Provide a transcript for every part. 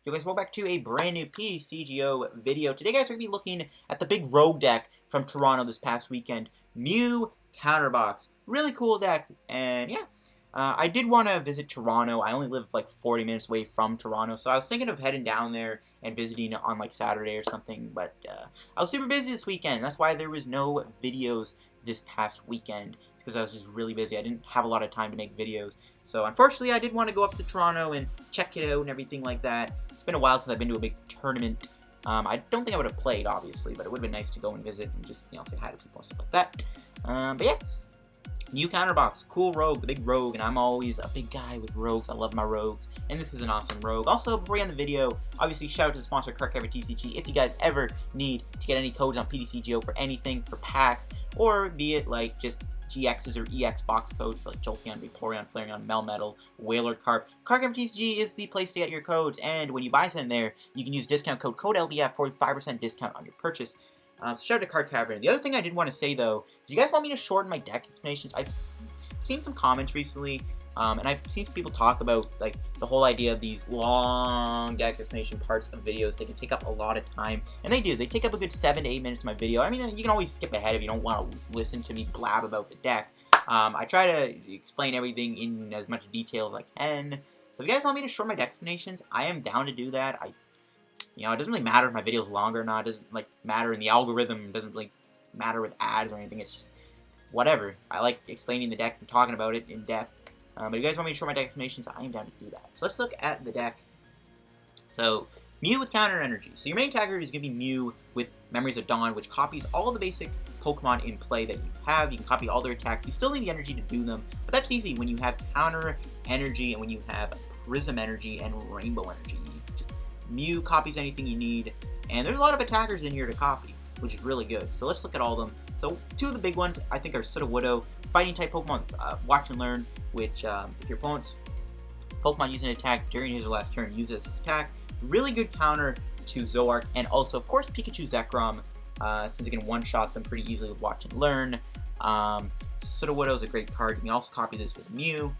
Yo guys, welcome back to a brand new PTCGO video. Today guys, we're going to be looking at the big rogue deck from Toronto this past weekend. Mew Counterbox. Really cool deck, and yeah. I did want to visit Toronto. I only live like 40 minutes away from Toronto, so I was thinking of heading down there and visiting on like Saturday or something, but I was super busy this weekend. That's why there was no videos this past weekend. It's because I was just really busy. I didn't have a lot of time to make videos. So unfortunately, I did want to go up to Toronto and check it out and everything like that. It's been a while since I've been to a big tournament. I don't think I would have played, obviously, but it would have been nice to go and visit and just, you know, say hi to people and stuff like that. But yeah. New Counterbox, cool rogue, the big rogue, and I'm always a big guy with rogues. I love my rogues, and this is an awesome rogue. Also, before we end the video, obviously shout out to the sponsor, Cardcapper TCG. If you guys ever need to get any codes on PTCGO for anything, for packs, or be it like just GXs or EX box codes for like Jolteon, Vaporeon, Flareon, Melmetal, Wailord, Carp. Cardcapper TCG is the place to get your codes, and when you buy something there, you can use discount code LDF for 45% discount on your purchase. So shout out to Cardcapper. The other thing I did want to say though, do you guys want me to shorten my deck explanations? I've seen some comments recently, and I've seen some people talk about like the whole idea of these long deck explanation parts of videos. They can take up a lot of time, and they do. They take up a good 7 to 8 minutes of my video. I mean, you can always skip ahead if you don't want to listen to me blab about the deck. I try to explain everything in as much detail as I can. So if you guys want me to shorten my deck explanations, I am down to do that. You know, it doesn't really matter if my video's longer or not. It doesn't like matter in the algorithm. It doesn't really matter with ads or anything. It's just whatever. I like explaining the deck and talking about it in depth. But if you guys want me to show my deck explanations, I am down to do that. So let's look at the deck. So Mew with Counter Energy. So your main attacker is going to be Mew with Memories of Dawn, which copies all the basic Pokemon in play that you have. You can copy all their attacks. You still need the energy to do them, but that's easy when you have Counter Energy and when you have Prism Energy and Rainbow Energy. Mew copies anything you need, and there's a lot of attackers in here to copy, which is really good. So let's look at all of them. So two of the big ones I think are Sudowoodo, fighting type Pokemon, Watch and Learn, which if your opponent's Pokemon using an attack during his or last turn, uses this attack. Really good counter to Zoroark, and also of course Pikachu Zekrom, since you can one-shot them pretty easily with Watch and Learn. Sudowoodo is a great card. You can also copy this with Mew.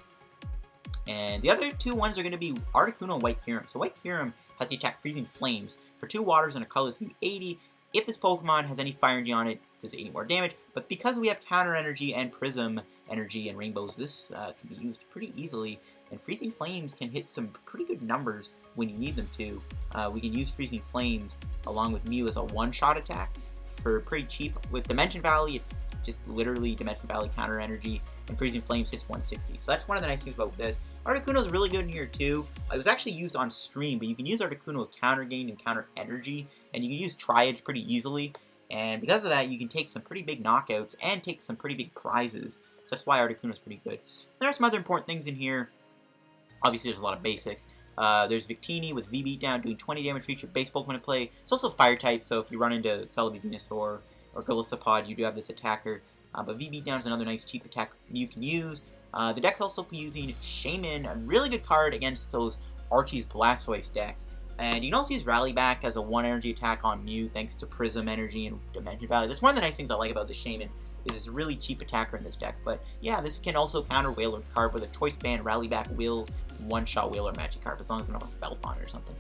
And the other two ones are going to be Articuno and White Kyurem. So White Kyurem has the attack Freezing Flames. For 2 waters and a color, it's going to be 80. If this Pokemon has any fire energy on it, it does 80 more damage. But because we have Counter Energy and Prism Energy and Rainbows, this can be used pretty easily. And Freezing Flames can hit some pretty good numbers when you need them to. We can use Freezing Flames along with Mew as a one-shot attack for pretty cheap. With Dimension Valley, it's just literally Dimension Valley Counter Energy, and Freezing Flames hits 160. So that's one of the nice things about this. Articuno is really good in here too. It was actually used on stream, but you can use Articuno with Counter Gain and Counter Energy, and you can use Tri-Edge pretty easily. And because of that, you can take some pretty big knockouts and take some pretty big prizes. So that's why Articuno is pretty good. There are some other important things in here. Obviously, there's a lot of basics. There's Victini with V Beatdown doing 20 damage for each base Pokemon in play. It's also Fire type, so if you run into Celebi Venusaur or Golisopod, you do have this attacker. But V Beatdown is another nice cheap attack you can use. The deck's also using Shaymin, a really good card against those Archie's Blastoise decks. And you can also use Rally Back as a 1 energy attack on Mew thanks to Prism Energy and Dimension Valley. That's one of the nice things I like about the Shaymin, is it's a really cheap attacker in this deck. But yeah, this can also counter Wailord Carp with a Choice Band. Rally Back will one-shot Wailord Magikarp as long as they don't have a belt on it or something.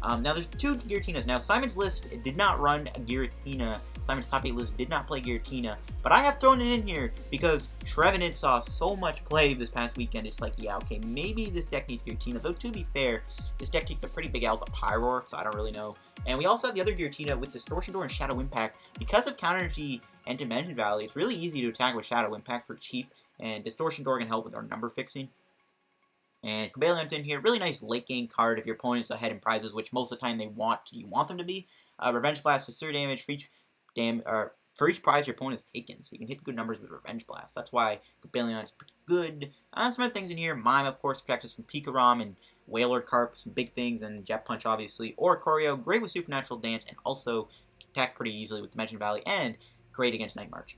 Now there's 2 Giratinas. Now Simon's list did not run a Giratina. Simon's top 8 list did not play Giratina, but I have thrown it in here because Trevenant saw so much play this past weekend. It's like, yeah, okay, maybe this deck needs Giratina. Though to be fair, this deck takes a pretty big L to Pyroar, so I don't really know. And we also have the other Giratina with Distortion Door and Shadow Impact. Because of Counter Energy and Dimension Valley, it's really easy to attack with Shadow Impact for cheap, and Distortion Door can help with our number fixing. And Cobalion's in here, really nice late game card if your opponent's ahead in prizes, which most of the time you want them to be. Revenge Blast is 30 damage for each prize your opponent has taken, so you can hit good numbers with Revenge Blast. That's why Cobalion's pretty good. Some other things in here, Mime, of course, protects us from Pikarom and Wailord Carp, some big things, and Jet Punch, obviously. Oricorio, great with Supernatural Dance, and also attack pretty easily with Dimension Valley, and great against Night March.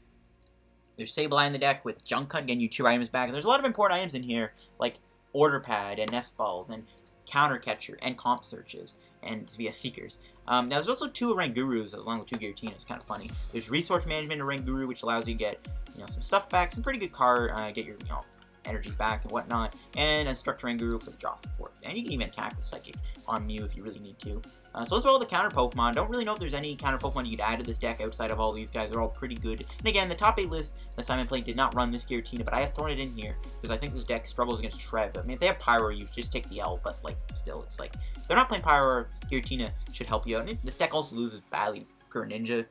There's Sableye in the deck with Junk Hunt, getting you 2 items back, and there's a lot of important items in here, like Order Pad and Nest Balls and Counter Catcher and Comp Searches and via Seekers. Now there's also 2 Orangurus along with 2 Giratinas. Kind of funny. There's Resource Management Oranguru, which allows you to get some stuff back, some pretty good card. Get your energies back and whatnot, and Instructor Oranguru for the draw support. And you can even attack with Psychic on Mew if you really need to. So those are all the counter Pokemon. Don't really know if there's any counter Pokemon you could add to this deck outside of all these guys. They're all pretty good. And again, the top 8 list that Simon played did not run this Giratina, but I have thrown it in here because I think this deck struggles against Trev. I mean, if they have Pyro, you just take the L, but like still, it's like they're not playing Pyro. Giratina should help you out. And this deck also loses badly. Greninja.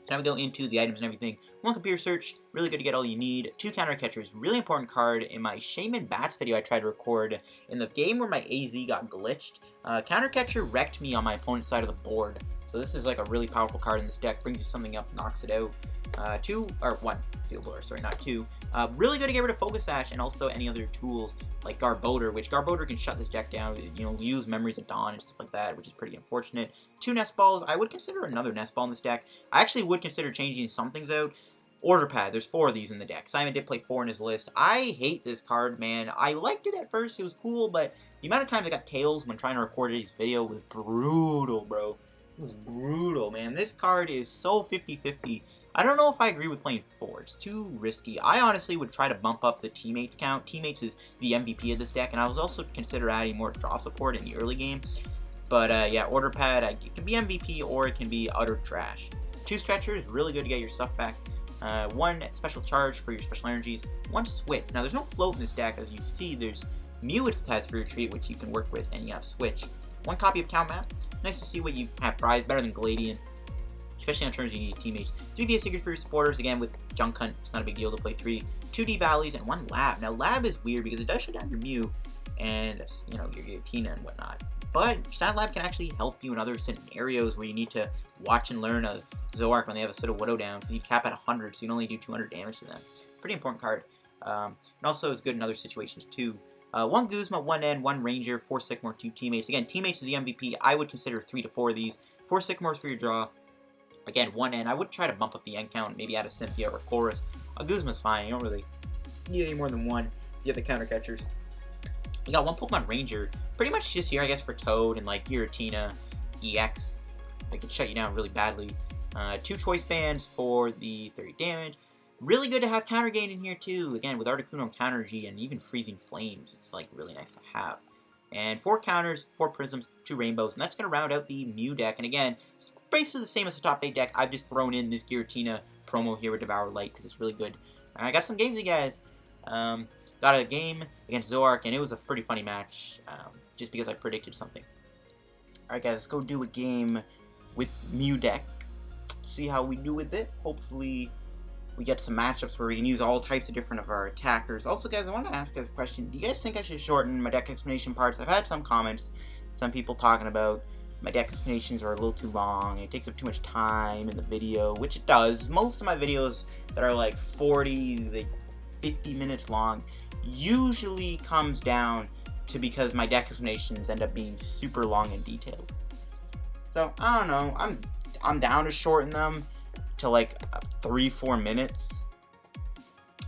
Now we go into the items and everything. 1 computer search, really good to get all you need. 2 counter catchers, really important card. In my Shaymin Bats video I tried to record in the game where my AZ got glitched, counter catcher wrecked me on my opponent's side of the board. So this is like a really powerful card in this deck. Brings you something up, knocks it out. 1 Field Blower, sorry, not 2. Really good to get rid of Focus Sash and also any other tools like Garbodor, which Garbodor can shut this deck down, you know, use Memories of Dawn and stuff like that, which is pretty unfortunate. 2 Nest Balls. I would consider another Nest Ball in this deck. I actually would consider changing some things out. Order Pad, there's 4 of these in the deck. Simon did play 4 in his list. I hate this card, man. I liked it at first, it was cool, but the amount of times I got Tails when trying to record his video was brutal, bro. It was brutal, man. This card is so 50-50. I don't know if I agree with playing 4. It's too risky. I honestly would try to bump up the Teammates count. Teammates is the MVP of this deck, and I was also consider adding more draw support in the early game. But yeah, Order Pad, it can be MVP or it can be utter trash. 2 Stretchers, really good to get your stuff back. 1 Special Charge for your special energies. 1 Switch. Now, there's no float in this deck. As you see, there's Mew has for retreat, which you can work with, and you have Switch. 1 copy of Town Map. Nice to see what you have prize. Better than Gladian, especially on turns you need Teammates. 3 VS Secret for your supporters. Again, with Junk Hunt, it's not a big deal to play 3. 2 D Valleys and 1 Lab. Now, Lab is weird because it does shut down your Mew and, you know, your Giratina and whatnot. But Silent Lab can actually help you in other scenarios where you need to watch and learn a Zoroark when they have a Sudowoodo down, because you cap at 100, so you can only do 200 damage to them. Pretty important card. And also, it's good in other situations too. 1 Guzma, 1 N, 1 Ranger, 4 Sycamore, 2 Teammates. Again, Teammates is the MVP. I would consider 3 to 4 of these. 4 Sycamores for your draw. Again, 1 N. I would try to bump up the N count, maybe add a Cynthia or a Chorus. A Guzma's fine. You don't really need any more than 1. So you have the counter catchers. You got 1 Pokemon Ranger. Pretty much just here, I guess, for Toad and like Giratina EX. They can shut you down really badly. 2 Choice Bands for the 30 damage. Really good to have Counter Gain in here too. Again, with Articuno and Counter G and even Freezing Flames, it's like really nice to have. And 4 counters, 4 prisms, 2 rainbows, and that's going to round out the Mew deck. And again, it's basically the same as the top 8 deck. I've just thrown in this Giratina promo here with Devour Light because it's really good. And I got some games, you guys. Got a game against Zoroark, and it was a pretty funny match, just because I predicted something. Alright guys, let's go do a game with Mew deck. See how we do with it. Hopefully we get some matchups where we can use all types of different of our attackers. Also guys, I want to ask you guys a question. Do you guys think I should shorten my deck explanation parts? I've had some comments, some people talking about my deck explanations are a little too long, it takes up too much time in the video, which it does. Most of my videos that are like 40, 50 minutes long usually comes down to because my deck explanations end up being super long and detailed. So, I don't know, I'm down to shorten them to like 3-4 minutes.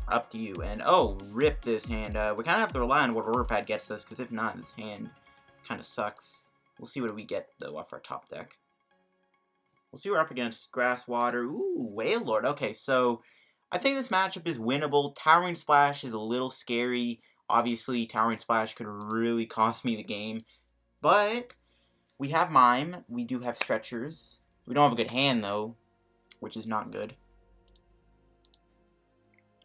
Up to you. And oh, rip this hand. We kind of have to rely on what Order Pad gets us, because if not, this hand kind of sucks. We'll see what we get though off our top deck. We'll see we're up against Grass Water. Ooh, Wailord. Okay, so I think this matchup is winnable. Towering Splash is a little scary. Obviously, Towering Splash could really cost me the game. But we have Mime. We do have Stretchers. We don't have a good hand, though, which is not good.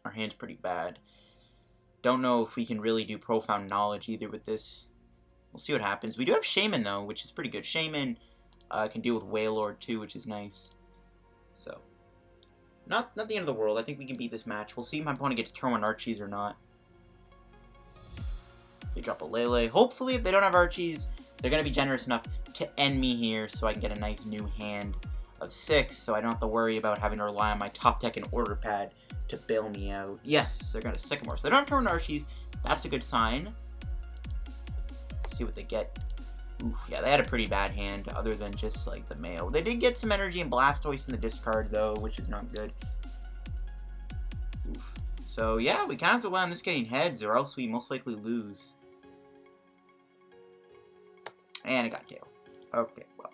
Our hand's pretty bad. Don't know if we can really do Profound Knowledge either with this. We'll see what happens. We do have Shaymin, though, which is pretty good. Shaymin can deal with Wailord, too, which is nice. So, not the end of the world. I think we can beat this match. We'll see if my opponent gets turn 1 Archies or not. They drop a Lele. Hopefully, if they don't have Archies, they're going to be generous enough to end me here so I can get a nice new hand of 6, so I don't have to worry about having to rely on my top deck and Order Pad to bail me out. Yes, they're going to Sycamore. So they don't have turn 1 Archies. That's a good sign. See what they get. Oof, yeah, they had a pretty bad hand other than just like the mail. They did get some energy and Blastoise in the discard though, which is not good. Oof. So yeah, we kind of have to rely on this getting heads or else we most likely lose. And it got tails. Okay, well,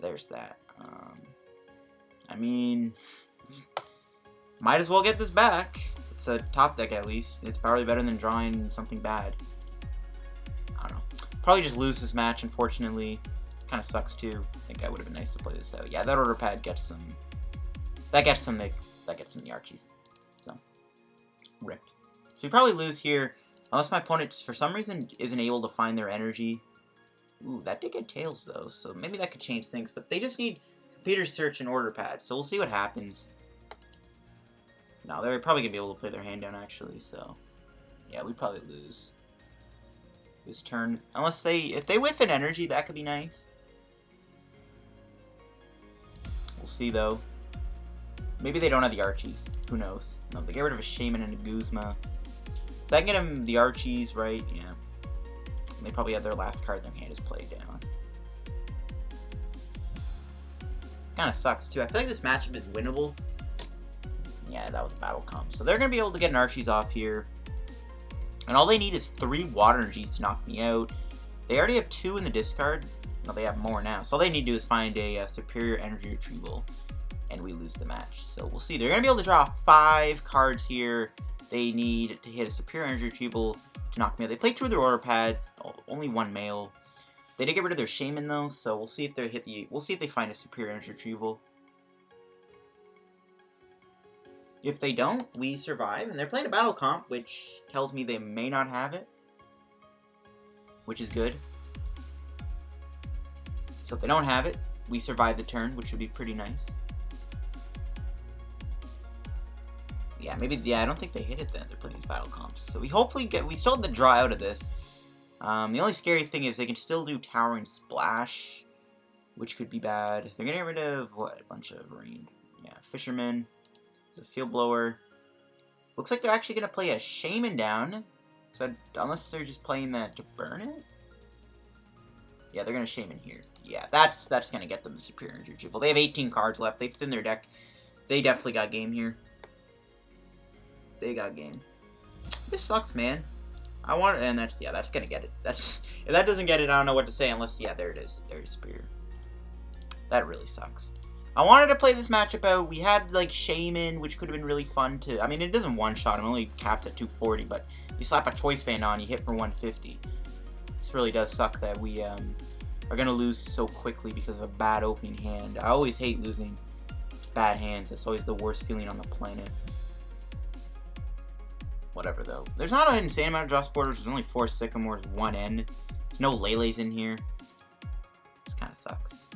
there's that. I mean, might as well get this back. Let's It's a top deck at least. It's probably better than drawing something bad. I don't know. Probably just lose this match, unfortunately. Kind of sucks too. I think I would have been nice to play this out. Yeah, that order pad gets some. That gets some the Archies. So ripped. So we probably lose here, unless my opponent for some reason isn't able to find their energy. Ooh, that did get tails though, so maybe that could change things. But they just need Computer Search and order pad, so we'll see what happens. No, they're probably gonna be able to play their hand down actually. So yeah, we probably lose this turn, unless if they whiff an energy, that could be nice. We'll see though. Maybe they don't have the Archies. Who knows? No, they get rid of a Shaymin and a Guzma. So I can get him the Archies, right? Yeah. And they probably have their last card in their hand is played down. Kind of sucks too. I feel like this matchup is winnable. Yeah, that was a battle comp. So they're going to be able to get an Archies off here. And all they need is 3 Water Energies to knock me out. They already have 2 in the discard. No, they have more now. So all they need to do is find a superior energy retrieval, and we lose the match. So we'll see. They're going to be able to draw 5 cards here. They need to hit a superior energy retrieval to knock me out. They play 2 of their order pads, only 1 male. They did get rid of their Shaymin though, so we'll see if they hit the. We'll see if they find a superior energy retrieval. If they don't, we survive, and they're playing a battle comp, which tells me they may not have it, which is good. So if they don't have it, we survive the turn, which would be pretty nice. Yeah, maybe, yeah, I don't think they hit it then. They're playing these battle comps. So we hopefully we still have the draw out of this. The only scary thing is they can still do Towering Splash, which could be bad. They're getting rid of, what, a bunch of rain. Yeah, Fisherman. There's a Field Blower. Looks like they're actually going to play a Shaymin down. So unless they're just playing that to burn it? Yeah, they're going to Shaymin here. Yeah, that's going to get them the superior energy retrieval. They have 18 cards left. They've thinned their deck. They definitely got game here. They got game. This sucks, man. I want it, and that's gonna get it. If that doesn't get it, I don't know what to say unless, yeah, there it is. There's superior. That really sucks. I wanted to play this matchup out. We had, like, Shaymin, which could have been really fun to, I mean, it doesn't one-shot. I'm only capped at 240, but you slap a Choice Band on, you hit for 150. This really does suck that we, are gonna lose so quickly because of a bad opening hand. I always hate losing to bad hands. It's always the worst feeling on the planet. Whatever, though. There's not an insane amount of draw supporters. There's only 4 Sycamores, 1 N. There's no Lele's in here. This kind of sucks.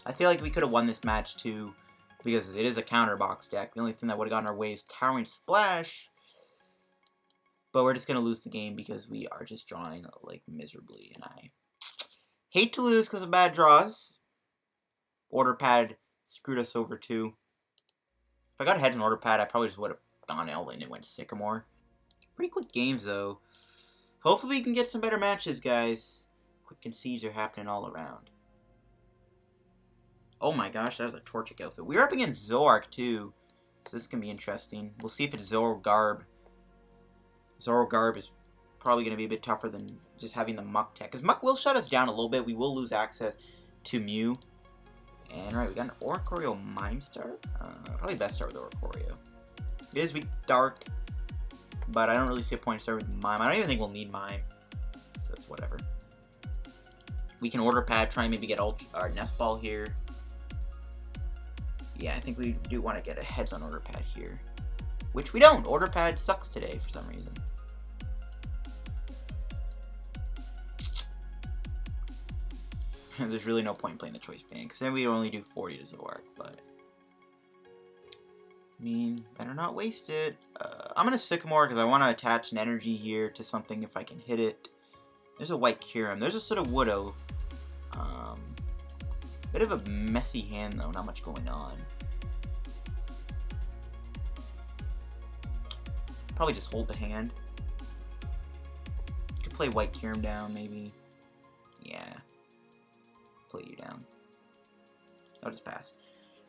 I feel like we could have won this match, too, because it is a counterbox deck. The only thing that would have gotten our way is Towering Splash. But we're just going to lose the game because we are just drawing, like, miserably. And I hate to lose because of bad draws. Order pad screwed us over, too. If I got ahead in order pad, I probably just would have gone L and it went Sycamore. Pretty quick games though. Hopefully we can get some better matches, guys. Quick concedes are happening all around. Oh my gosh, that was a Torchic outfit. We're up against Zoroark too, so this can be interesting. We'll see if it's Zoroark. Zoroark is probably going to be a bit tougher than just having the Muck tech, because Muck will shut us down a little bit. We will lose access to Mew. And right, we got an Oricorio Mime start. Probably best start with Oricorio. It is weak Dark, but I don't really see a point to start with Mime. I don't even think we'll need Mime, so it's whatever. We can order pad, try and maybe get our Nest Ball here. Yeah, I think we do want to get a heads on order pad here, which we don't. Order pad sucks today for some reason. There's really no point in playing the Choice Band, because then we only do 40 to Zoroark, but I mean, better not waste it. I'm going to Sycamore because I want to attach an energy here to something if I can hit it. There's a White Kyurem. There's a Sudowoodo. Bit of a messy hand, though. Not much going on. Probably just hold the hand. Could play White Kyurem down, maybe. Yeah. Play you down. I'll just pass.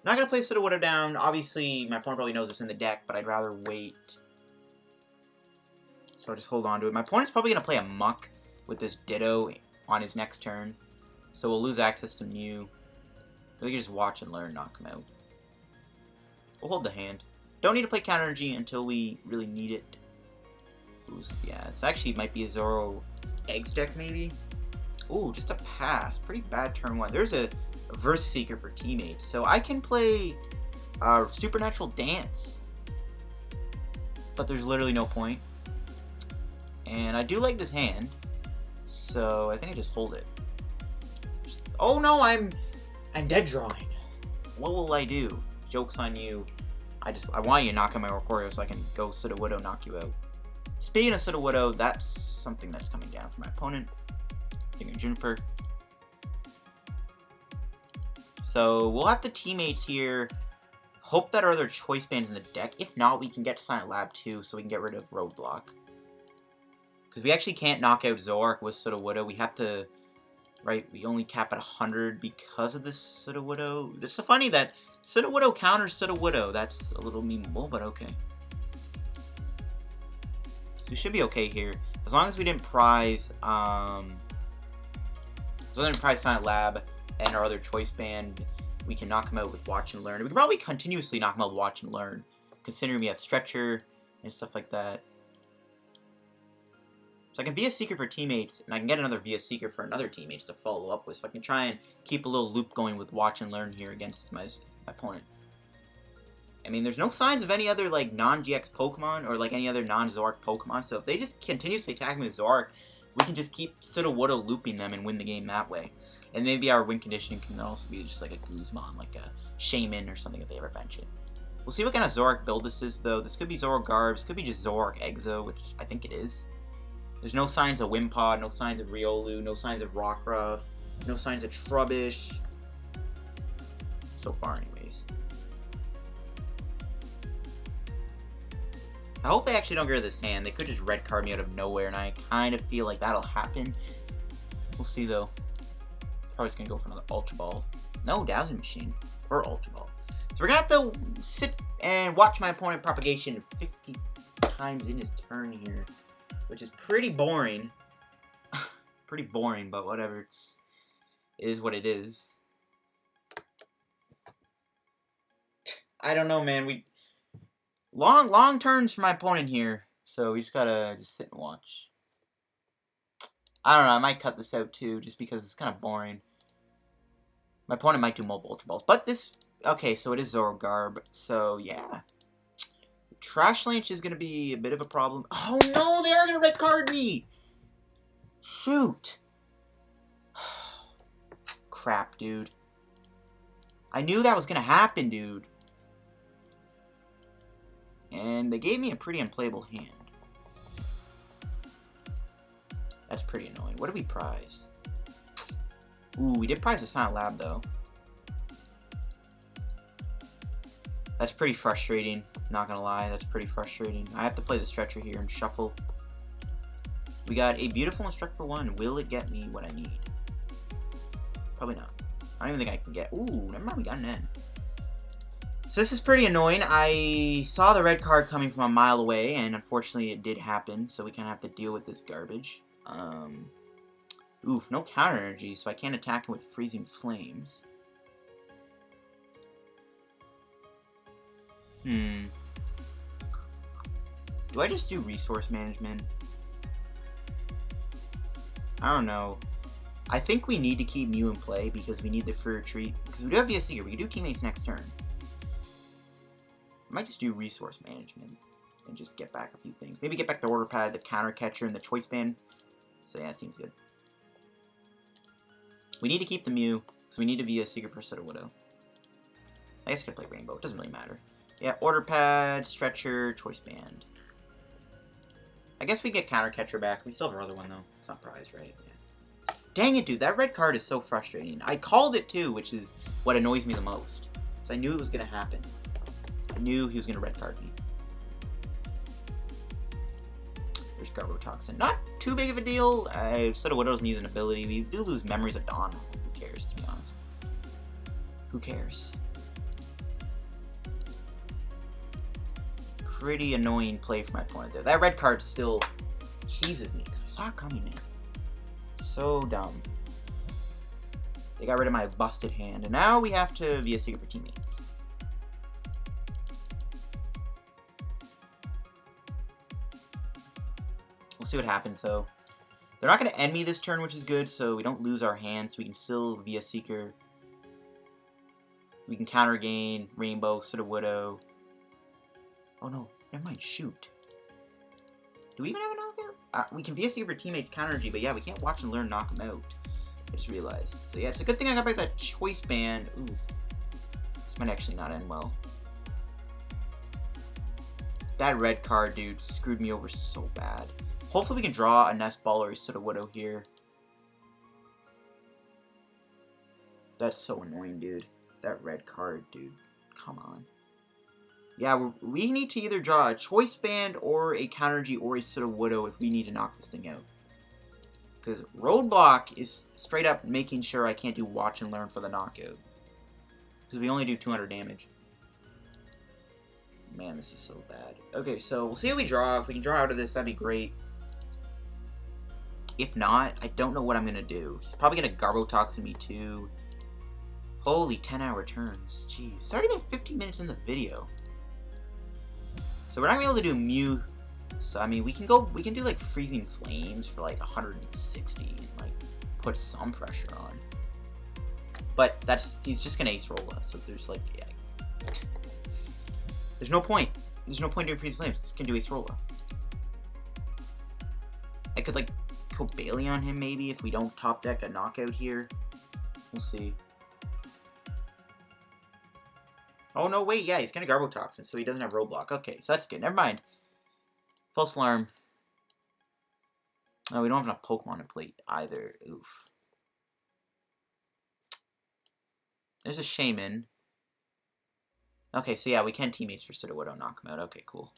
I'm not going to play Sudowoodo down. Obviously, my opponent probably knows it's in the deck, but I'd rather wait. So I'll just hold on to it. My opponent's probably going to play a Muck with this Ditto on his next turn. So we'll lose access to Mew. We can just watch and learn, knock him out. We'll hold the hand. don't need to play counter energy until we really need it. Yeah, it's actually might be a Zoro Eggs deck maybe. Ooh, just a pass. Pretty bad turn 1. There's a Reverse Seeker for teammates, so I can play Supernatural Dance. But there's literally no point. And I do like this hand, so I think I just hold it. Oh no, I'm dead drawing. What will I do? Joke's on you. I want you to knock out my Oricorio so I can go Sudowoodo knock you out. Speaking of Sudowoodo, that's something that's coming down for my opponent. Taking Juniper. So we'll have the teammates here. Hope that our other choice bands in the deck. If not, we can get Silent Lab too, so we can get rid of Roadblock. Because we actually can't knock out Zoroark with Sudowoodo. We have to, right? We only cap at 100 because of this Sudowoodo. It's so funny that Sudowoodo counters Sudowoodo. That's a little memeable, but okay. So we should be okay here. As long as we didn't prize, Silent Lab and our other choice band, we can knock him out with Watch and Learn. We can probably continuously knock him out with Watch and Learn, considering we have Stretcher and stuff like that. So I can VS Seeker for teammates, and I can get another VS Seeker for another teammates to follow up with. So I can try and keep a little loop going with Watch and Learn here against my opponent. I mean, there's no signs of any other, like, non-GX Pokemon or, like, any other non-Zoroark Pokemon. So if they just continuously attack me with Zoroark, we can just keep Sudowoodo looping them and win the game that way. And maybe our win conditioning can also be just like a Guzma, like a Shaymin or something if they ever bench it. We'll see what kind of Zoroark build this is, though. This could be Zoroark, this could be just Zoroark Exo, which I think it is. There's no signs of Wimpod, no signs of Riolu, no signs of Rockruff, no signs of Trubbish. So far, anyways. I hope they actually don't get rid of this hand. They could just red card me out of nowhere, and I kind of feel like that'll happen. We'll see, though. Probably just going to go for another Ultra Ball. No, Dowsing Machine. Or Ultra Ball. So we're going to have to sit and watch my opponent propagation 50 times in his turn here. Which is pretty boring. Pretty boring, but whatever. It is what it is. I don't know, man. Long turns for my opponent here. So we just gotta sit and watch. I don't know, I might cut this out too, just because it's kind of boring. My opponent might do multiple Ultra Balls. But this... Okay, so it is Zoroark. So, yeah. Trash Lynch is going to be a bit of a problem. Oh, no! They are going to red card me! Shoot! Crap, dude. I knew that was going to happen, dude. And they gave me a pretty unplayable hand. That's pretty annoying. What did we prize? Ooh, we did prize a Silent Lab, though. That's pretty frustrating. Not gonna lie, that's pretty frustrating. I have to play the Stretcher here and shuffle. We got a beautiful Instruct for 1. Will it get me what I need? Probably not. I don't even think I can get... Ooh, never mind, we got an N. So this is pretty annoying. I saw the red card coming from a mile away, and unfortunately it did happen, so we kind of have to deal with this garbage. Oof, no counter energy, so I can't attack him with Freezing Flames. Do I just do Resource Management? I don't know. I think we need to keep Mew in play because we need the free retreat. Because we do have VS Seeker, we can do teammates next turn. I might just do Resource Management and just get back a few things. Maybe get back the Order Pad, the Counter Catcher, and the Choice Band. So yeah, it seems good. We need to keep the Mew, so we need to VS Seeker for Sudowoodo. I guess I could play Rainbow, it doesn't really matter. Yeah, Order Pad, Stretcher, Choice Band. I guess we get Counter Catcher back. We still have our other one, though. It's not prized, right? Yeah. Dang it, dude. That red card is so frustrating. I called it, too, which is what annoys me the most. Because I knew it was going to happen. I knew he was going to red card me. There's Garbotoxin. Not too big of a deal. Sudowoodo doesn't use an ability. We do lose Memories of Dawn. Who cares, to be honest? Who cares? Pretty annoying play for my opponent there. That red card still cheeses me because I saw it coming in. So dumb. They got rid of my busted hand, and now we have to VS Seeker for teammates. see what happens, though. They're not going to end me this turn, which is good, so we don't lose our hand, so we can still via Seeker. We can counter gain, Rainbow, Sudowoodo. Oh no, never mind, shoot. Do we even have a knockout? We can via Seeker for teammates counter energy, but yeah, we can't watch and learn knock them out. I just realized. So yeah, it's a good thing I got back that choice band. Oof. This might actually not end well. That red card, dude, screwed me over so bad. Hopefully we can draw a Nest Ball or a Sudowoodo here. That's so annoying, dude. That red card, dude. Come on. Yeah, we need to either draw a Choice Band or a Counter G or a Sudowoodo if we need to knock this thing out. Because Roadblock is straight up making sure I can't do Watch and Learn for the knockout. Because we only do 200 damage. Man, this is so bad. Okay, so we'll see how we draw. If we can draw out of this, that'd be great. If not, I don't know what I'm going to do. He's probably going to Garbotoxin me too. Holy 10-hour turns. Jeez. It's already been 15 minutes in the video. So we're not going to be able to do Mew. So, I mean, we can do like Freezing Flames for like 160 and like put some pressure on. But he's just going to Ace Rolla. So there's like, yeah. There's no point. There's no point doing Freezing Flames. Just can do Ace Rolla. I could like Cobalion him maybe if we don't top deck a knockout here. We'll see. Oh no, wait, yeah, he's gonna Garbotoxin, so he doesn't have Roadblock. Okay, so that's good. Never mind. False alarm. Oh, we don't have enough Pokemon to plate either. Oof. There's a Shaymin. Okay, so yeah, we can teammates for Sudowoodo, knock him out. Okay, cool.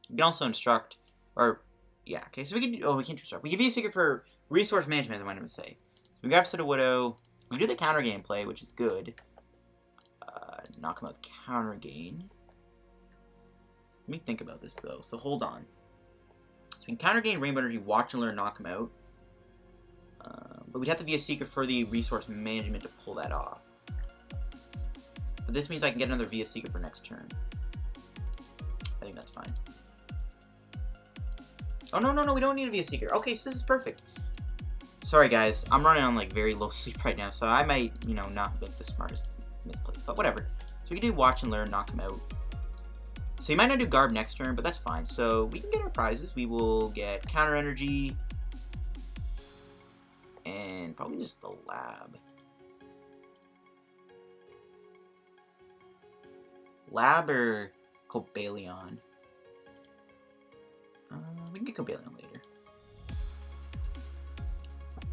We can also instruct, or yeah, okay, so we can do, oh, we can't instruct. We can be a secret for resource management, as I wanted to say. So we grab Sudowoodo. We do the counter game play, which is good. Knock him out with counter gain. Let me think about this though. So hold on. So we can counter gain Rainbow Energy, Watch and Learn, knock him out. But we'd have to be a secret for the resource management to pull that off. But this means I can get another Via Seeker for next turn. I think that's fine. Oh no, we don't need a Via Seeker. Okay, so this is perfect. Sorry guys, I'm running on like very low sleep right now, so I might, you know, not make the smartest misplace, but whatever. So we can do Watch and Learn, knock him out. So he might not do Garb next turn, but that's fine. So we can get our prizes. We will get Counter Energy and probably just the Lab. Lab or Cobalion? We can get Cobalion later.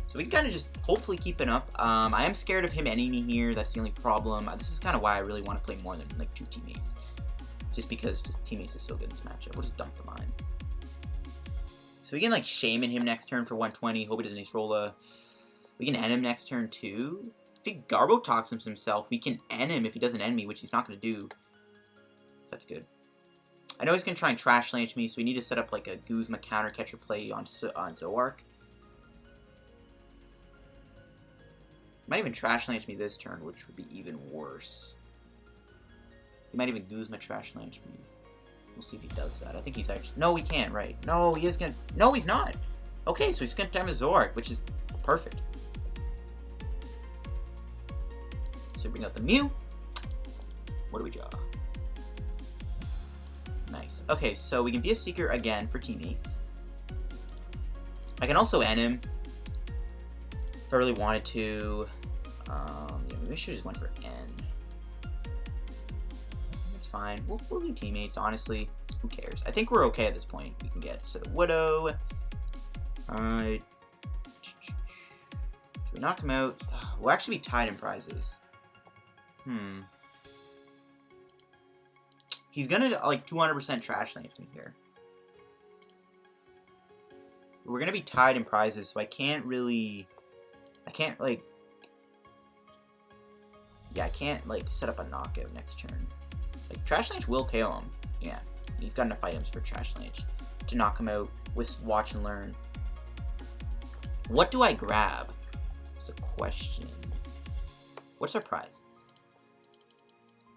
So we can kind of just hopefully keep it up. I am scared of him ending me here. That's the only problem. This is kind of why I really want to play more than like 2 teammates. Just because teammates is so good in this matchup. We'll just dump the mine. So we can like Shaymin him next turn for 120. Hope he doesn't Ace Rolla. We can end him next turn too. If he Garbotoxins himself, we can end him if he doesn't end me, which he's not going to do. So that's good. I know he's going to try and Trash Lance me, so we need to set up like a Guzma Counter Catcher play on Zoroark. Might even Trash Lance me this turn, which would be even worse. He might even Guzma Trash Lance me. We'll see if he does that. I think he's actually... No, he can't, right. No, he is going to... No, he's not. Okay, so he's going to time his Zoroark, which is perfect. So bring out the Mew. What do we draw? Nice. Okay, so we can be a Seeker again for teammates. I can also end him if I really wanted to. Yeah, maybe I should just went for N. That's fine. We'll do teammates, honestly. Who cares? I think we're okay at this point. We can get Sudowoodo. Should we knock him out? We'll actually be tied in prizes. He's gonna, like, 200% Trash Lance me here. We're gonna be tied in prizes, so I can't really... I can't, like... Yeah, I can't, like, set up a knockout next turn. Like, Trash Lance will KO him. Yeah, he's got enough items for Trash Lance to knock him out with Watch and Learn. What do I grab? That's a question. What's our prizes?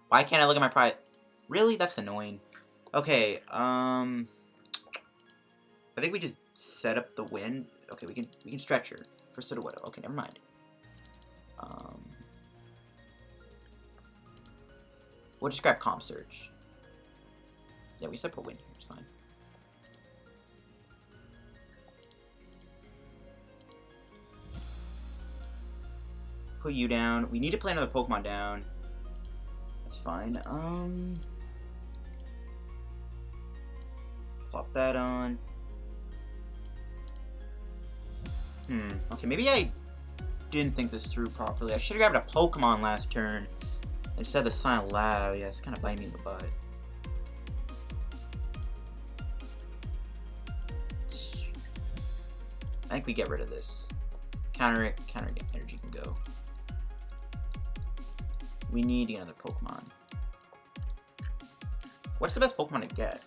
Why can't I look at my prize? Really? That's annoying. Okay, I think we just set up the win. Okay, we can stretch her for Sudowoodo. Okay, never mind. We'll just grab Comp Search. Yeah, we set up a win here. It's fine. Put you down. We need to play another Pokemon down. That's fine. Plop that on. Okay, maybe I didn't think this through properly. I should have grabbed a Pokemon last turn instead of the Silent Lab. Yeah, it's kind of biting me in the butt. I think we get rid of this. Counter energy can go. We need to get another Pokemon. What's the best Pokemon to get?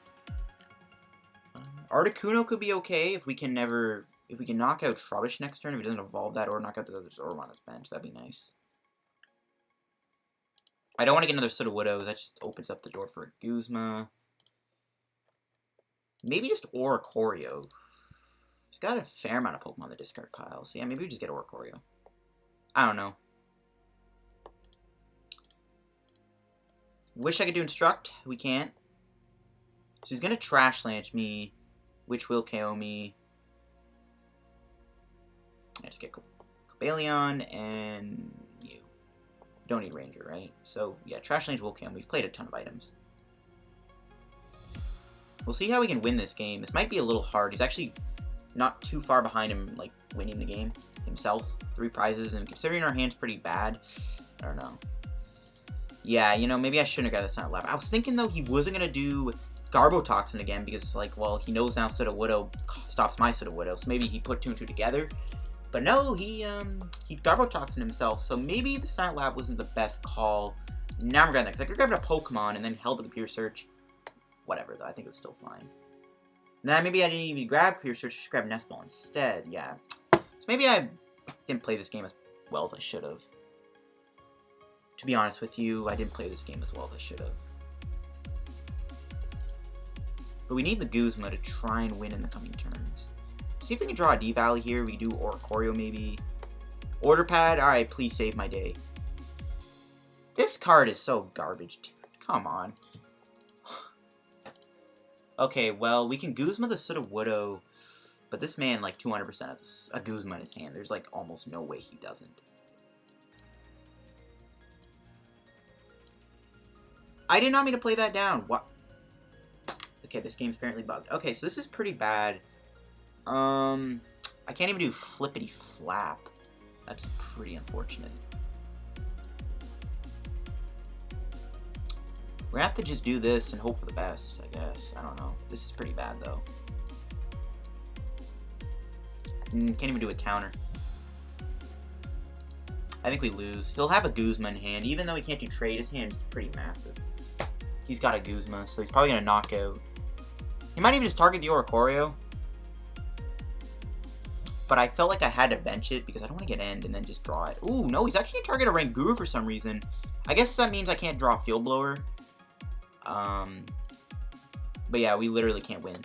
Articuno could be okay if we can knock out Trubbish next turn, if he doesn't evolve that, or knock out the other Zoroark on his bench. That'd be nice. I don't want to get another Sudowoodo. That just opens up the door for a Guzma. Maybe just Oricorio. He's got a fair amount of Pokemon in the discard pile. So yeah, maybe we just get Oricorio. I don't know. Wish I could do Instruct. We can't. So he's going to Trash Lance me, which will KO me. I just get Cobalion and Mew. Don't need Ranger, right? So yeah, Trash Lance will KO me. We've played a ton of items. We'll see how we can win this game. This might be a little hard. He's actually not too far behind him, like, winning the game himself. 3 prizes, and considering our hand's pretty bad, I don't know. Yeah, you know, maybe I shouldn't have got the Silent Lab. I was thinking, though, he wasn't going to do Garbotoxin again, because, like, well, he knows now Sudowoodo stops my Sudowoodo, so maybe he put 2 and 2 together. But no, he Garbotoxin himself, so maybe the Silent Lab wasn't the best call. Now I'm grabbing that, because I could have grabbed a Pokemon and then held the Computer Search. Whatever, though, I think it was still fine. Nah, maybe I didn't even grab Computer Search, just grab Nest Ball instead, yeah. So maybe I didn't play this game as well as I should have. To be honest with you, I didn't play this game as well as I should have. But we need the Guzma to try and win in the coming turns. See if we can draw a D-Valley here. We do Oricorio maybe. Order Pad, alright, please save my day. This card is so garbage, dude. Come on. Okay, well, we can Guzma the Sudowoodo, but this man, like, 200% has a Guzma in his hand. There's, like, almost no way he doesn't. I did not mean to play that down. What? Okay, this game's apparently bugged. Okay, so this is pretty bad. I can't even do Flippity Flap. That's pretty unfortunate. We're gonna have to just do this and hope for the best, I guess. I don't know. This is pretty bad, though. Can't even do a counter. I think we lose. He'll have a Guzma in hand. Even though he can't do trade, his hand is pretty massive. He's got a Guzma, so he's probably going to knock out. He might even just target the Oricorio. But I felt like I had to bench it because I don't want to get end and then just draw it. Ooh, no, he's actually going to target a Oranguru for some reason. I guess that means I can't draw a Field Blower. But yeah, we literally can't win.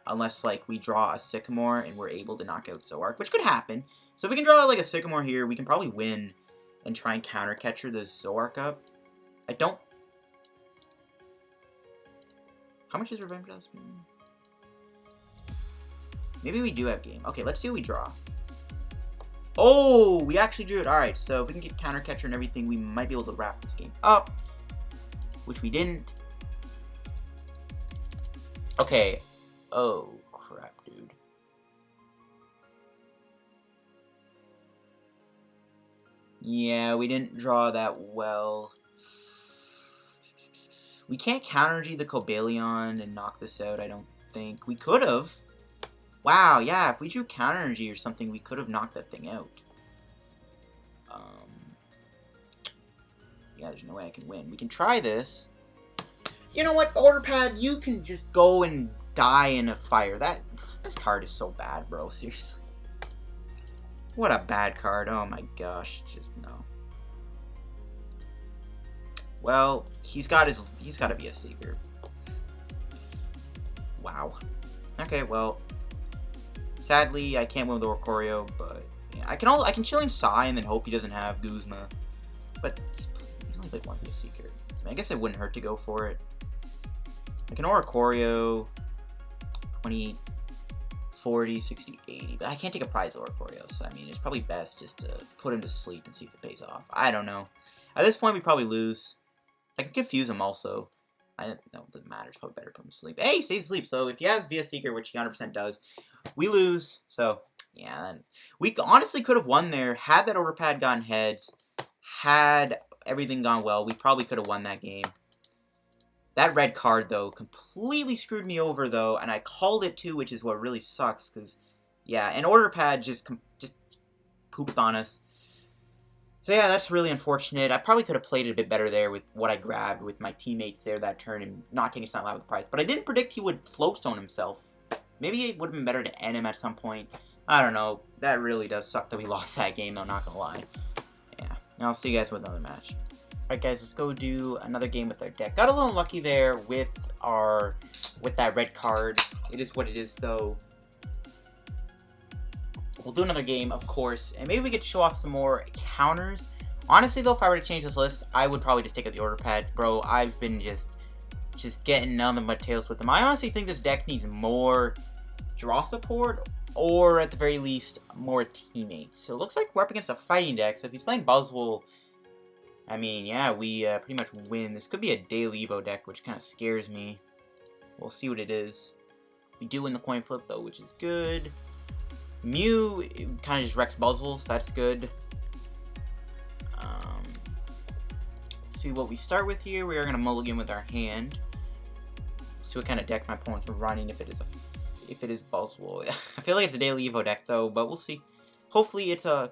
Unless, like, we draw a Sycamore and we're able to knock out Zoroark, which could happen. So if we can draw, like, a Sycamore here, we can probably win and try and Counter Catcher the Zoroark up. I don't... How much is Revenge Dust? Maybe we do have game. Okay, let's see what we draw. Oh, we actually drew it. Alright, so if we can get Counter Catcher and everything, we might be able to wrap this game up. Which we didn't. Okay. Oh, crap, dude. Yeah, we didn't draw that well. We can't Counter G the Cobalion and knock this out, I don't think. We could have. Wow, yeah, if we drew Counter Energy or something, we could have knocked that thing out. Yeah, there's no way I can win. We can try this. You know what, Order Pad? You can just go and die in a fire. This card is so bad, bro. Seriously. What a bad card. Oh my gosh. Just no. Well, he's got to be a Seeker. Wow. Okay, well, Sadly, I can't win with Oricorio, but yeah, I can chill in Psy and then hope he doesn't have Guzma. But he's only played one for the Seeker. I mean, I guess it wouldn't hurt to go for it. Like an Oricorio, 20, 40, 60, 80. But I can't take a prize Oricorio, so I mean, it's probably best just to put him to sleep and see if it pays off. I don't know. At this point, we probably lose. I can confuse him also. I don't know, it doesn't matter. It's probably better to put him to sleep. Hey, he stays asleep. So if he has via Seeker, which he 100% does, we lose. So, yeah. We honestly could have won there. Had that order pad gone heads, had everything gone well, we probably could have won that game. That red card, though, completely screwed me over, though. And I called it, too, which is what really sucks. Because, yeah, an order pad just pooped on us. So yeah, that's really unfortunate. I probably could have played it a bit better there with what I grabbed with my teammates there that turn and not taking Silent Lab with the prize. But I didn't predict he would floatstone himself. Maybe it would have been better to end him at some point. I don't know. That really does suck that we lost that game, though, not gonna lie. Yeah, and I'll see you guys with another match. Alright guys, let's go do another game with our deck. Got a little lucky there with that red card. It is what it is, though. We'll do another game, of course, and maybe we could show off some more counters. Honestly, though, if I were to change this list, I would probably just take out the order pads. Bro, I've been just getting none of my tails with them. I honestly think this deck needs more draw support, or at the very least, more teammates. So it looks like we're up against a fighting deck, so if he's playing Buzzwole, I mean, yeah, we pretty much win. This could be a Daily Evo deck, which kind of scares me. We'll see what it is. We do win the coin flip, though, which is good. Mew kind of just wrecks Buzzwole, so that's good. Let's see what we start with here. We are going to mulligan with our hand. See what kind of deck my opponents are running if it is Buzzwole. I feel like it's a Daily Evo deck, though, but we'll see. Hopefully it's a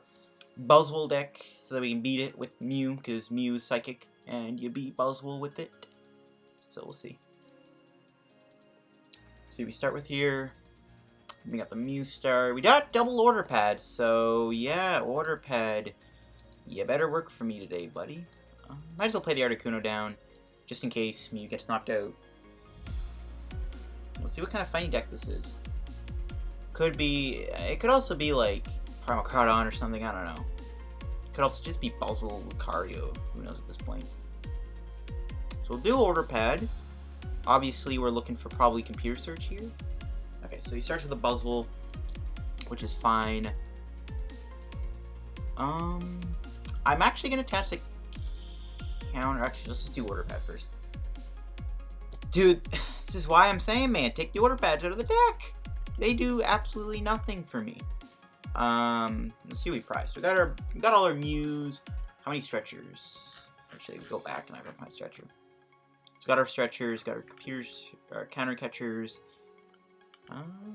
Buzzwole deck so that we can beat it with Mew, because Mew is psychic, and you beat Buzzwole with it. So we'll see. So we start with here. We got the Mew star. We got double order pads, so yeah, order pad. You better work for me today, buddy. Might as well play the Articuno down, just in case Mew gets knocked out. We'll see what kind of fighting deck this is. It could also be like Primal Cardon or something, I don't know. It could also just be Buzzwole Lucario, who knows at this point. So we'll do order pad. Obviously, we're looking for probably computer search here. Okay, so he starts with a Buzzwole, which is fine. I'm actually going to attach the counter. Actually, let's just do order pad first. Dude, this is why I'm saying, man, take the order pads out of the deck. They do absolutely nothing for me. Let's see what we priced. We got all our Mews. How many stretchers? Actually, go back and I got my stretcher. So we got our stretchers, got our computers, our counter catchers.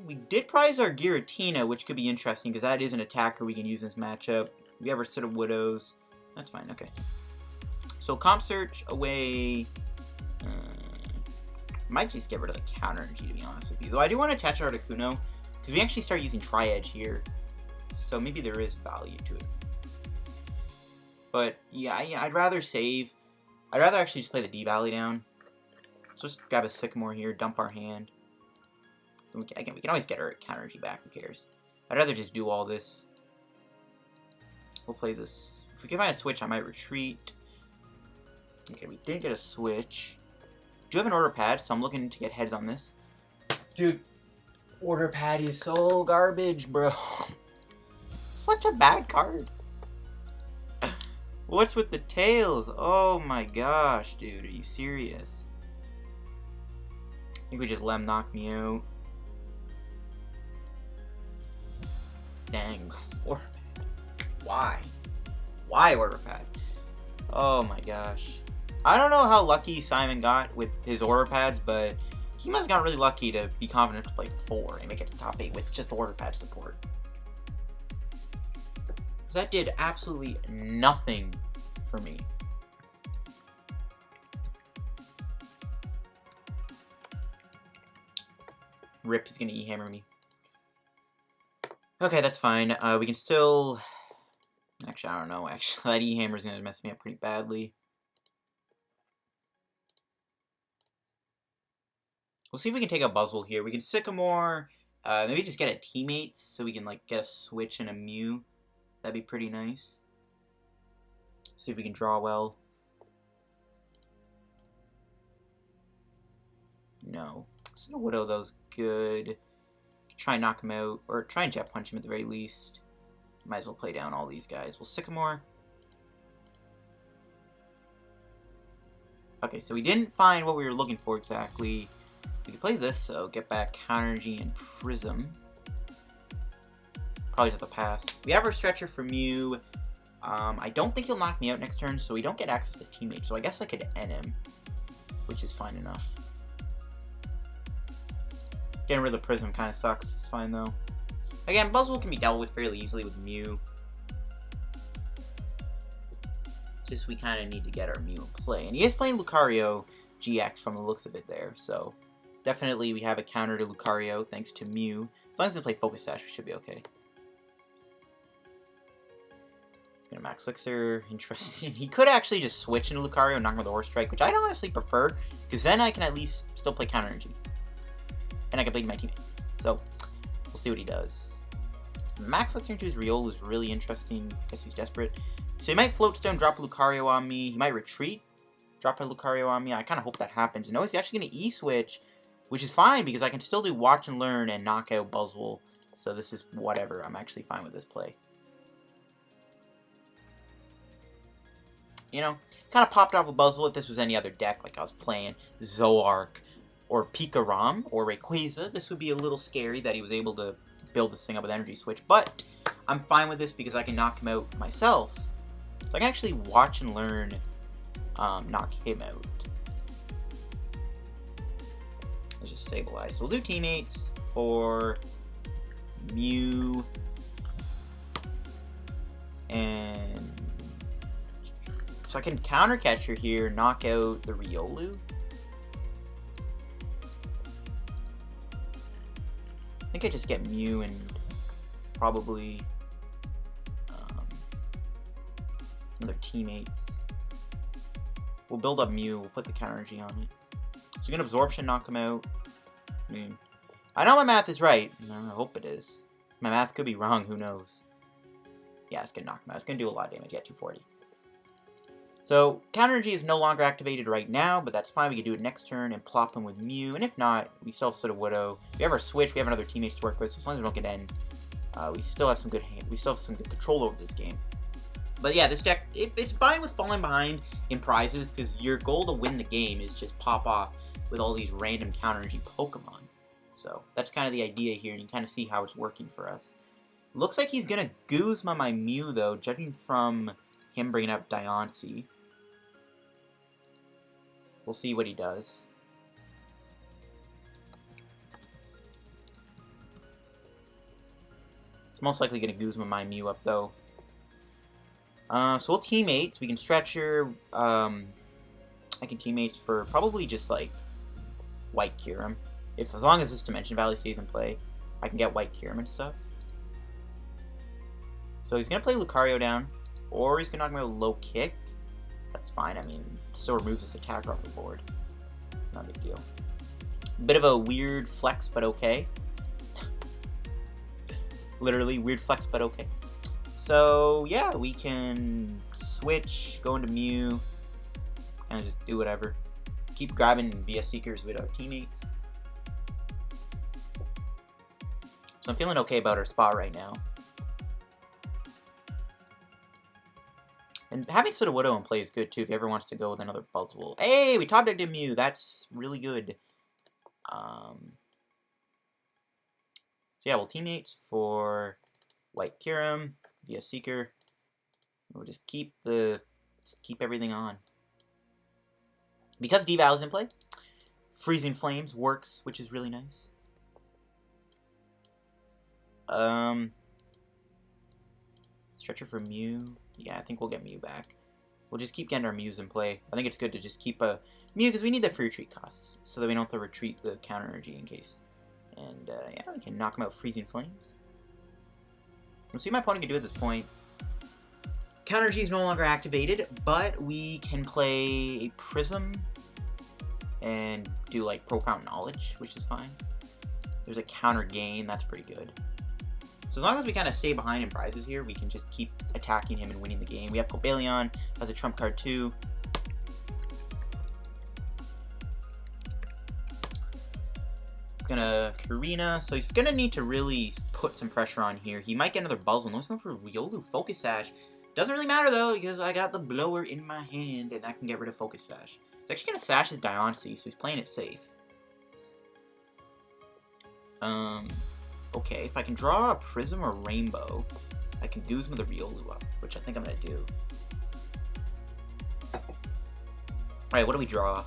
We did prize our Giratina, which could be interesting because that is an attacker we can use in this matchup. We have our Sudowoodos. That's fine, okay. So comp search away. Might just get rid of the counter energy, to be honest with you. Though I do want to attach our Articuno because we actually start using Tri-Edge here. So maybe there is value to it. But yeah, I'd rather save. I'd rather actually just play the D-Valley down. So let's grab a Sycamore here, dump our hand. Again, we can always get our counter energy back, who cares? I'd rather just do all this. We'll play this. If we can find a switch, I might retreat. Okay, we didn't get a switch. Do have an order pad, so I'm looking to get heads on this. Dude, order pad is so garbage, bro. Such a bad card. What's with the tails? Oh my gosh, dude, are you serious? I think we just let him knock me out. Dang, order pad. Why? Why order pad? Oh my gosh. I don't know how lucky Simon got with his order pads, but he must have got really lucky to be confident to play 4 and make it to top 8 with just order pad support. That did absolutely nothing for me. Rip, he's gonna E-hammer me. Okay, that's fine. We can still... Actually, I don't know. Actually, that E-hammer's gonna mess me up pretty badly. We'll see if we can take a Buzzwole here. We can Sycamore, Maybe just get a Teammates so we can like get a switch and a Mew. That'd be pretty nice. See if we can draw well. No. Sudowoodo though's good. Try and knock him out, or try and jet punch him at the very least. Might as well play down all these guys. Well, Sycamore. Okay, so we didn't find what we were looking for exactly. We could play this, so get back Counter Energy and Prism. Probably have to pass. We have our Stretcher for Mew. I don't think he'll knock me out next turn, so we don't get access to Teammates, so I guess I could N him, which is fine enough. Getting rid of the Prism kind of sucks. It's fine, though. Again, Buzzwole can be dealt with fairly easily with Mew. Just we kind of need to get our Mew in play. And he is playing Lucario GX from the looks of it there, so definitely we have a counter to Lucario thanks to Mew. As long as they play Focus Sash, we should be okay. He's going to Max Elixir. Interesting. He could actually just switch into Lucario and knock him with the Horse Strike, which I honestly prefer, because then I can at least still play Counter Energy. And I can play my teammate. So, we'll see what he does. Max Elixir into his Riolu is really interesting. Guess he's desperate. So he might Float Stone, drop a Lucario on me. He might Retreat, drop a Lucario on me. I kind of hope that happens. No, he's actually going to E-Switch, which is fine because I can still do Watch and Learn and knock out Buzzwole. So this is whatever. I'm actually fine with this play. You know, kind of popped off with Buzzwole if this was any other deck. Like I was playing Zoroark or Pikarom or Rayquaza. This would be a little scary that he was able to build this thing up with Energy Switch. But I'm fine with this because I can knock him out myself. So I can actually Watch and Learn knock him out. Let's just Sableye. So we'll do Teammates for Mew and so I can Counter Catcher here, knock out the Riolu. I think I just get Mew and probably another Teammates. We'll build up Mew, we'll put the Counter Energy on it. So we can Absorption, knock him out. I mean, I know my math is right. I hope it is. My math could be wrong, who knows. Yeah, it's gonna knock him out. It's gonna do a lot of damage. Yeah, 240. So, Counter Energy is no longer activated right now, but that's fine. We can do it next turn and plop him with Mew. And if not, we still have Sudowoodo. We have our Switch. We have another Teammates to work with. So as long as we don't get N, we still have some good control over this game. But yeah, this deck, it's fine with falling behind in prizes because your goal to win the game is just pop off with all these random Counter Energy Pokemon. So that's kind of the idea here, and you kind of see how it's working for us. Looks like he's gonna Guzma my Mew though, judging from him bringing up Diancie. We'll see what he does. It's most likely going to Guzma my Mew up, though. So we'll Teammates. We can Stretcher. I can Teammates for probably just, like, White Kyurem. As long as this Dimension Valley stays in play, I can get White Kyurem and stuff. So he's going to play Lucario down. Or he's going to knock me out with Low Kick. That's fine. I mean, it still removes this attacker off the board. Not a big deal. Bit of a weird flex, but okay. Literally, weird flex, but okay. So, yeah, we can switch, go into Mew, kind of just do whatever. Keep grabbing via Seekers with our teammates. So I'm feeling okay about our spot right now. And having Sudowoodo in play is good, too, if he ever wants to go with another Buzzwole. Hey, we top decked a Mew. That's really good. So, yeah, we'll Teammates for White Kyurem via Seeker. We'll just keep everything on. Because Deval is in play, Freezing Flames works, which is really nice. Stretcher for Mew. Yeah, I think we'll get Mew back. We'll just keep getting our Mews in play. I think it's good to just keep a Mew because we need that free retreat cost so that we don't have to retreat the Counter Energy in case. And yeah, we can knock him out Freezing Flames. We'll see what my opponent can do at this point. Counter Energy is no longer activated, but we can play a Prism and do like Profound Knowledge, which is fine. There's a counter gain. That's pretty good. So as long as we kind of stay behind in prizes here, we can just keep attacking him and winning the game. We have Cobalion as a trump card too. He's gonna Karina, so he's gonna need to really put some pressure on here. He might get another Buzzwole. Let's go for Riolu Focus Sash. Doesn't really matter though, because I got the blower in my hand and I can get rid of Focus Sash. He's actually gonna sash his Diancie, so he's playing it safe. Okay, if I can draw a Prism or Rainbow, I can Guzma the Riolu up, which I think I'm gonna do. Alright, what do we draw?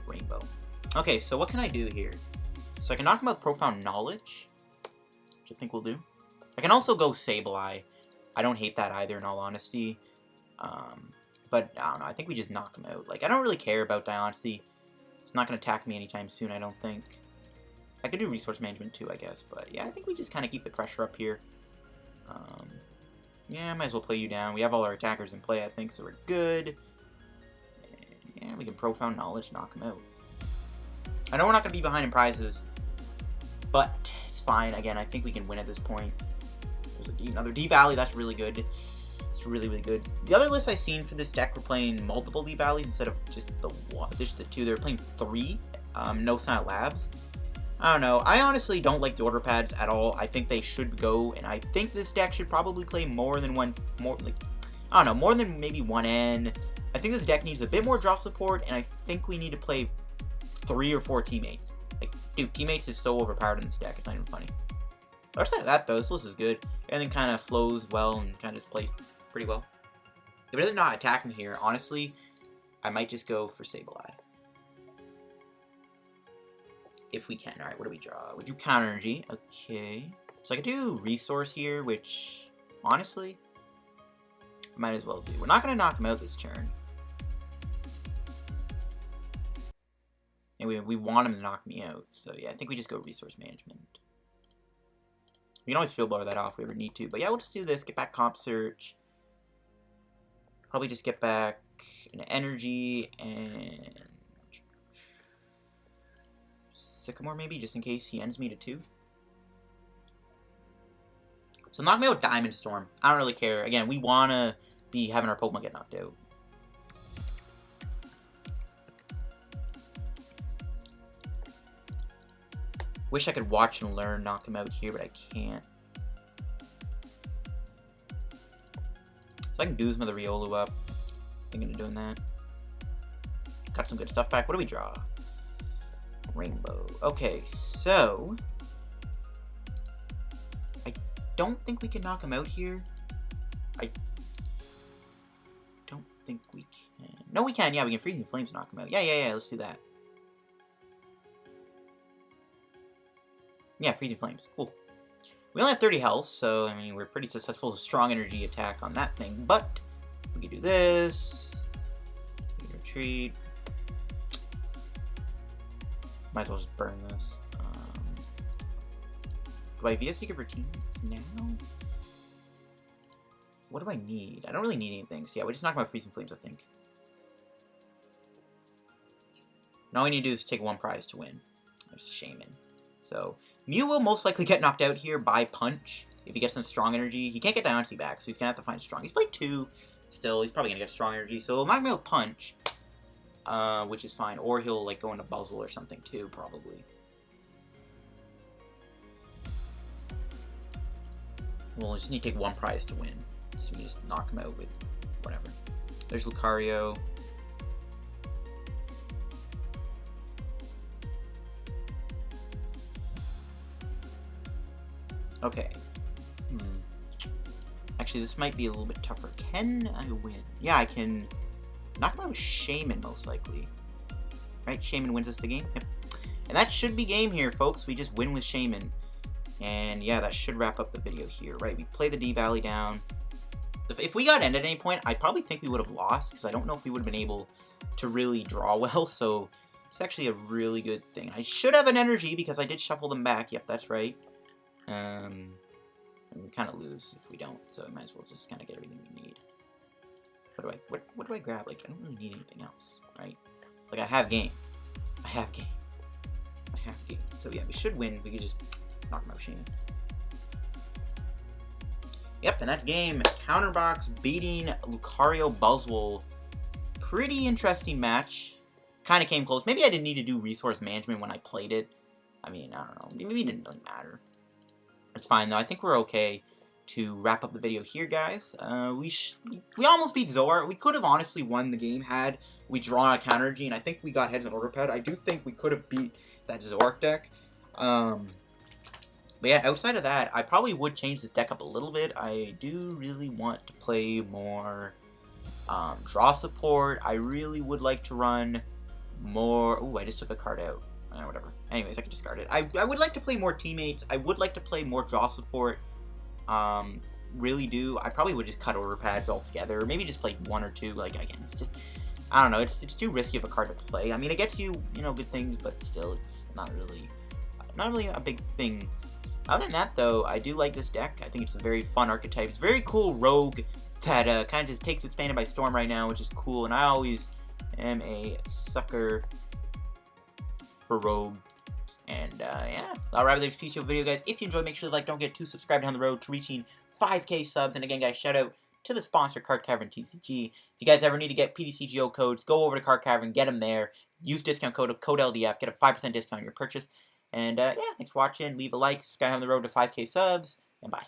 Rainbow. Okay, so what can I do here? So I can knock him out with Profound Knowledge, which I think we'll do. I can also go Sableye. I don't hate that either, in all honesty. But, I don't know, I think we just knock him out. Like, I don't really care about Diancie. It's not going to attack me anytime soon, I don't think. I could do Resource Management too, I guess. But, yeah, I think we just kind of keep the pressure up here. Yeah, might as well play you down. We have all our attackers in play, I think, so we're good. And, yeah, we can Profound Knowledge, knock him out. I know we're not going to be behind in prizes, but it's fine. Again, I think we can win at this point. There's another D-Valley. That's really good. It's really, really good. The other list I've seen for this deck were playing multiple D-Valleys instead of just the one. Just the two. They were playing 3. No Silent Labs. I don't know. I honestly don't like the order pads at all. I think they should go, and I think this deck should probably play more than one. I don't know, more than maybe 1 N. I think this deck needs a bit more draw support, and I think we need to play 3 or 4 Teammates. Like, dude, Teammates is so overpowered in this deck, it's not even funny. But outside of that, though, this list is good. Everything kind of flows well and kind of just plays pretty well. If they're not attacking here, honestly, I might just go for Sableye. If we can. Alright, what do we draw? We do Counter Energy. Okay. So I could do Resource here, which, honestly, I might as well do. We're not going to knock him out this turn. And we want him to knock me out. So, yeah, I think we just go Resource Management. We can always Field Blower that off if we ever need to. But, yeah, we'll just do this. Get back Comp Search. Probably just get back an Energy and Sycamore, maybe, just in case he ends me to 2. So, knock me out with Diamond Storm. I don't really care. Again, we want to be having our Pokemon get knocked out. Wish I could watch and learn, knock him out here, but I can't. So I can Guzma the Riolu up. Thinking of doing that. Got some good stuff back. What do we draw? Rainbow. Okay, so I don't think we can knock him out here. I don't think we can. No, we can. Yeah, we can Freezing Flames knock him out. Yeah. Let's do that. Yeah, Freezing Flames. Cool. We only have 30 health, so, I mean, we're pretty successful with Strong Energy attack on that thing. But we can do this. We can retreat. Might as well just burn this. Do I via Seeker for Teammates now? What do I need? I don't really need anything. So yeah, we just knock him out Freezing Flames, I think. And all we need to do is take 1 prize to win. There's Shaymin. So, Mew will most likely get knocked out here by Punch. If he gets some Strong Energy. He can't get Diancie back, so he's going to have to find Strong. He's played 2 still. He's probably going to get Strong Energy. So, he'll knock me out with Punch. Which is fine. Or he'll, like, go into Buzzwole or something, too, probably. We'll just need to take 1 prize to win. So, we just knock him out with whatever. There's Lucario. Okay. Actually, this might be a little bit tougher. Can I win? Yeah, I can knock him out with Shaymin, most likely. Right? Shaymin wins us the game? Yep. And that should be game here, folks. We just win with Shaymin. And yeah, that should wrap up the video here, right? We play the D-Valley down. If we got ended at any point, I probably think we would have lost, because I don't know if we would have been able to really draw well, so it's actually a really good thing. I should have an energy, because I did shuffle them back. Yep, that's right. And we kind of lose if we don't, so I might as well just kind of get everything we need. What do I grab? Like, I don't really need anything else, right? Like, I have game. I have game. half game. So yeah, we should win. We could just knock him out with Shaymin. Yep, and that's game. Counterbox beating Lucario Buzzwole. Pretty interesting match. Kind of came close. Maybe I didn't need to do resource management when I played it. I mean, I don't know. Maybe it didn't really matter. It's fine, though. I think we're okay to wrap up the video here, guys. We almost beat Zoroark. We could have honestly won the game had we drawn a counter energy, and I think we got heads on order pad. I do think we could have beat that Zoroark deck. But yeah, outside of that, I probably would change this deck up a little bit. I do really want to play more draw support. I really would like to run more... Ooh, I just took a card out. Whatever. Anyways, I can discard it. I would like to play more teammates. I would like to play more draw support. Really do. I probably would just cut order pads altogether. Or maybe just play one or two. Like, again, it's just... I don't know. It's too risky of a card to play. I mean, it gets you, you know, good things, but still, it's not really a big thing. Other than that, though, I do like this deck. I think it's a very fun archetype. It's a very cool rogue that kind of just takes Expanded by storm right now, which is cool. And I always am a sucker for rogue. And yeah, I'll wrap up this PTCGO video, guys. If you enjoyed, make sure to like, don't get too subscribed down the road to reaching 5K subs. And again, guys, shout out to the sponsor, Card Cavern TCG. If you guys ever need to get PTCGO codes, go over to Card Cavern, get them there. Use discount code LDF, get a 5% discount on your purchase. And yeah, thanks for watching. Leave a like, subscribe on the road to 5K subs, and bye.